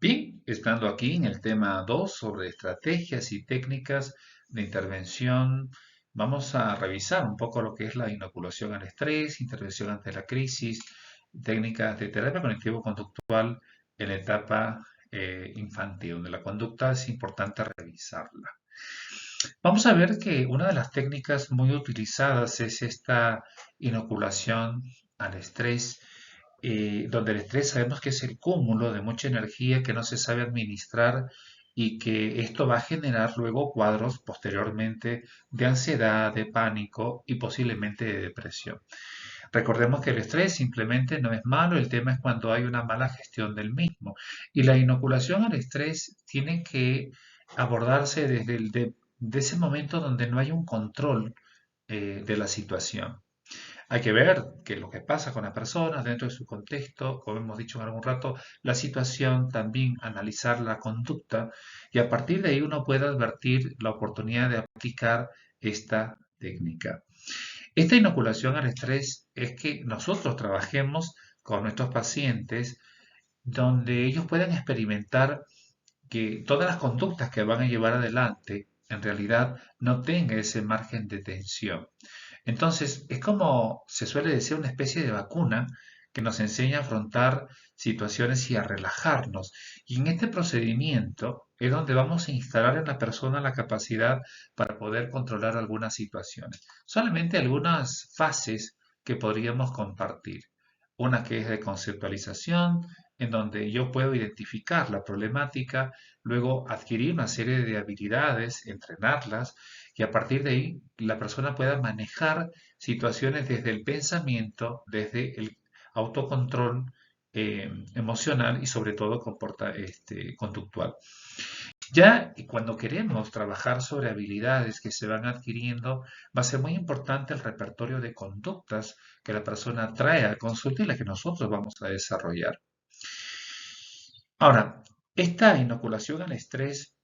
Bien, estando aquí en el tema 2 sobre estrategias y técnicas de intervención, vamos a revisar un poco lo que es la inoculación al estrés, intervención ante la crisis, técnicas de terapia cognitivo-conductual en la etapa infantil, donde la conducta es importante revisarla. Vamos a ver que una de las técnicas muy utilizadas es esta inoculación al estrés, donde el estrés sabemos que es el cúmulo de mucha energía que no se sabe administrar y que esto va a generar luego cuadros posteriormente de ansiedad, de pánico y posiblemente de depresión. Recordemos que el estrés simplemente no es malo, el tema es cuando hay una mala gestión del mismo. Y la inoculación al estrés tiene que abordarse desde de ese momento donde no hay un control de la situación. Hay que ver qué es lo que pasa con la persona dentro de su contexto, como hemos dicho en algún rato, la situación, también analizar la conducta y a partir de ahí uno puede advertir la oportunidad de aplicar esta técnica. Esta inoculación al estrés es que nosotros trabajemos con nuestros pacientes donde ellos puedan experimentar que todas las conductas que van a llevar adelante en realidad no tenga ese margen de tensión. Entonces, es como se suele decir una especie de vacuna que nos enseña a afrontar situaciones y a relajarnos. Y en este procedimiento es donde vamos a instalar en la persona la capacidad para poder controlar algunas situaciones. Solamente algunas fases que podríamos compartir. Una que es de conceptualización, en donde yo puedo identificar la problemática, luego adquirir una serie de habilidades, entrenarlas y a partir de ahí la persona pueda manejar situaciones desde el pensamiento, desde el autocontrol emocional y sobre todo conductual. Ya cuando queremos trabajar sobre habilidades que se van adquiriendo, va a ser muy importante el repertorio de conductas que la persona trae a consulta y la que nosotros vamos a desarrollar. Ahora, esta inoculación al estrés,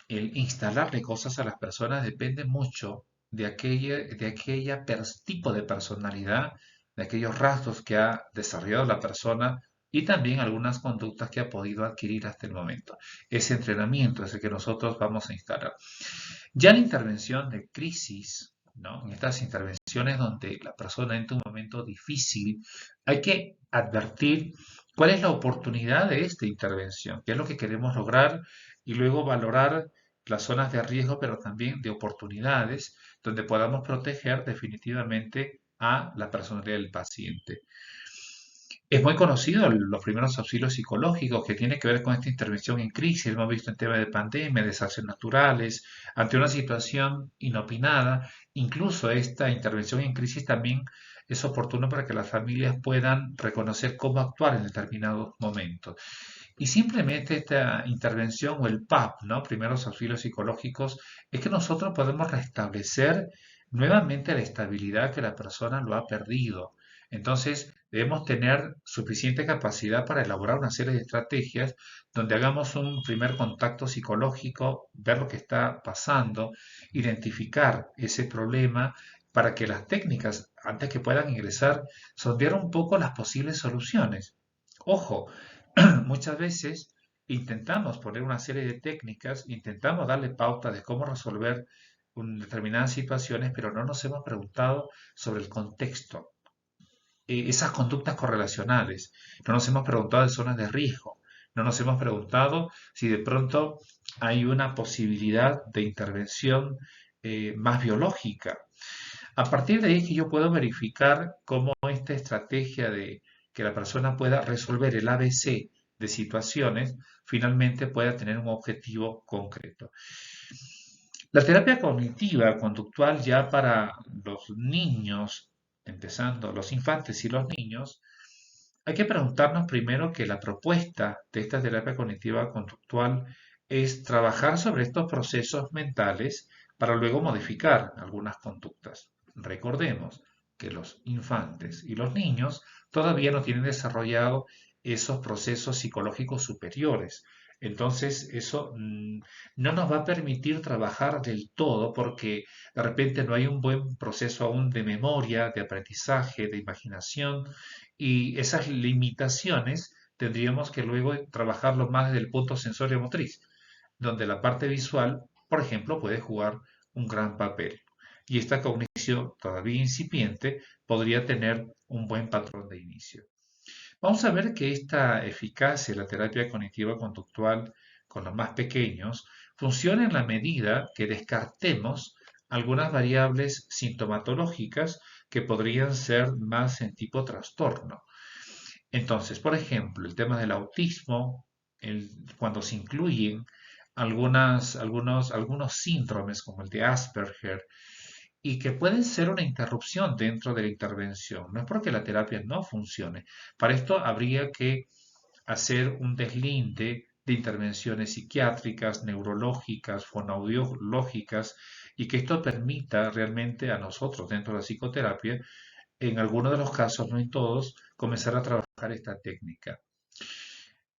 el instalarle cosas a las personas depende mucho de aquella tipo de personalidad, de aquellos rasgos que ha desarrollado la persona y también algunas conductas que ha podido adquirir hasta el momento. Ese entrenamiento es el que nosotros vamos a instalar. Ya la intervención de crisis, ¿no? En estas intervenciones donde la persona entra en un momento difícil, hay que advertir cuál es la oportunidad de esta intervención, qué es lo que queremos lograr y luego valorar las zonas de riesgo, pero también de oportunidades donde podamos proteger definitivamente a la personalidad del paciente. Es muy conocido los primeros auxilios psicológicos que tiene que ver con esta intervención en crisis. Lo hemos visto en temas de pandemia, desastres naturales, ante una situación inopinada. Incluso esta intervención en crisis también es oportuno para que las familias puedan reconocer cómo actuar en determinados momentos. Y simplemente esta intervención o el PAP, ¿no? Primeros auxilios psicológicos, es que nosotros podemos restablecer nuevamente la estabilidad que la persona lo ha perdido. Entonces, debemos tener suficiente capacidad para elaborar una serie de estrategias donde hagamos un primer contacto psicológico, ver lo que está pasando, identificar ese problema para que las técnicas, antes que puedan ingresar, sondear un poco las posibles soluciones. Ojo, muchas veces intentamos poner una serie de técnicas, intentamos darle pauta de cómo resolver determinadas situaciones, pero no nos hemos preguntado sobre el contexto, esas conductas correlacionales. No nos hemos preguntado de zonas de riesgo. No nos hemos preguntado si de pronto hay una posibilidad de intervención más biológica. A partir de ahí es que yo puedo verificar cómo esta estrategia de que la persona pueda resolver el ABC de situaciones finalmente pueda tener un objetivo concreto. La terapia cognitiva conductual ya para los niños, empezando los infantes y los niños, hay que preguntarnos primero que la propuesta de esta terapia cognitiva conductual es trabajar sobre estos procesos mentales para luego modificar algunas conductas. Recordemos que los infantes y los niños todavía no tienen desarrollado esos procesos psicológicos superiores. Entonces, eso no nos va a permitir trabajar del todo porque de repente no hay un buen proceso aún de memoria, de aprendizaje, de imaginación y esas limitaciones tendríamos que luego trabajarlo más desde el punto sensorio-motriz, donde la parte visual, por ejemplo, puede jugar un gran papel. Y esta cognición todavía incipiente podría tener un buen patrón de inicio. Vamos a ver que esta eficacia de la terapia cognitiva conductual con los más pequeños funciona en la medida que descartemos algunas variables sintomatológicas que podrían ser más en tipo trastorno. Entonces, por ejemplo, el tema del autismo, cuando se incluyen algunos síndromes como el de Asperger, y que pueden ser una interrupción dentro de la intervención. No es porque la terapia no funcione. Para esto habría que hacer un deslinde de intervenciones psiquiátricas, neurológicas, fonoaudiológicas, y que esto permita realmente a nosotros dentro de la psicoterapia, en algunos de los casos, no en todos, comenzar a trabajar esta técnica.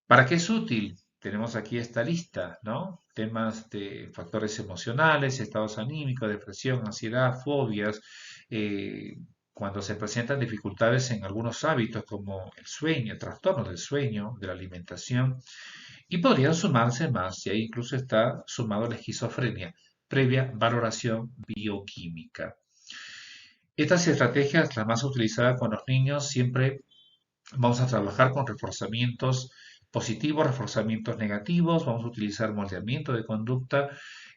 ¿Para qué es útil? Tenemos aquí esta lista, ¿no? Temas de factores emocionales, estados anímicos, depresión, ansiedad, fobias, eh, cuando se presentan dificultades en algunos hábitos como el sueño, trastornos del sueño, de la alimentación, y podrían sumarse más, y ahí incluso está sumado la esquizofrenia, previa valoración bioquímica. Estas estrategias, las más utilizadas con los niños, siempre vamos a trabajar con reforzamientos positivos, reforzamientos negativos, vamos a utilizar moldeamiento de conducta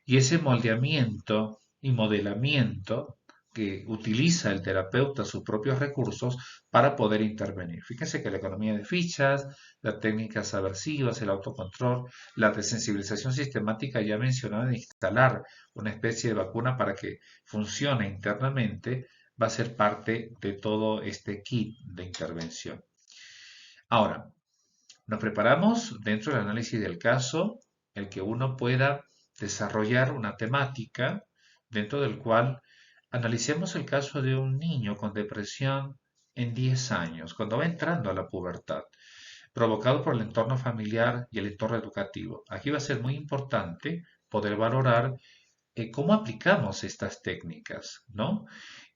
y ese moldeamiento y modelamiento que utiliza el terapeuta sus propios recursos para poder intervenir. Fíjense que la economía de fichas, las técnicas aversivas, el autocontrol, la desensibilización sistemática ya mencionada de instalar una especie de vacuna para que funcione internamente va a ser parte de todo este kit de intervención. Ahora, nos preparamos dentro del análisis del caso, el que uno pueda desarrollar una temática dentro del cual analicemos el caso de un niño con depresión en 10 años, cuando va entrando a la pubertad, provocado por el entorno familiar y el entorno educativo. Aquí va a ser muy importante poder valorar cómo aplicamos estas técnicas, ¿no?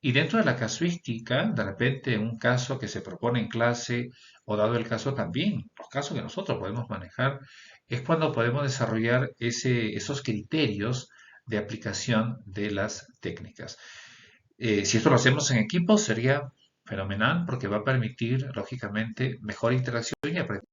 Y dentro de la casuística, de repente un caso que se propone en clase, o dado el caso también, los casos que nosotros podemos manejar, es cuando podemos desarrollar esos criterios de aplicación de las técnicas. Si esto lo hacemos en equipo, sería fenomenal porque va a permitir, lógicamente, mejor interacción y aprendizaje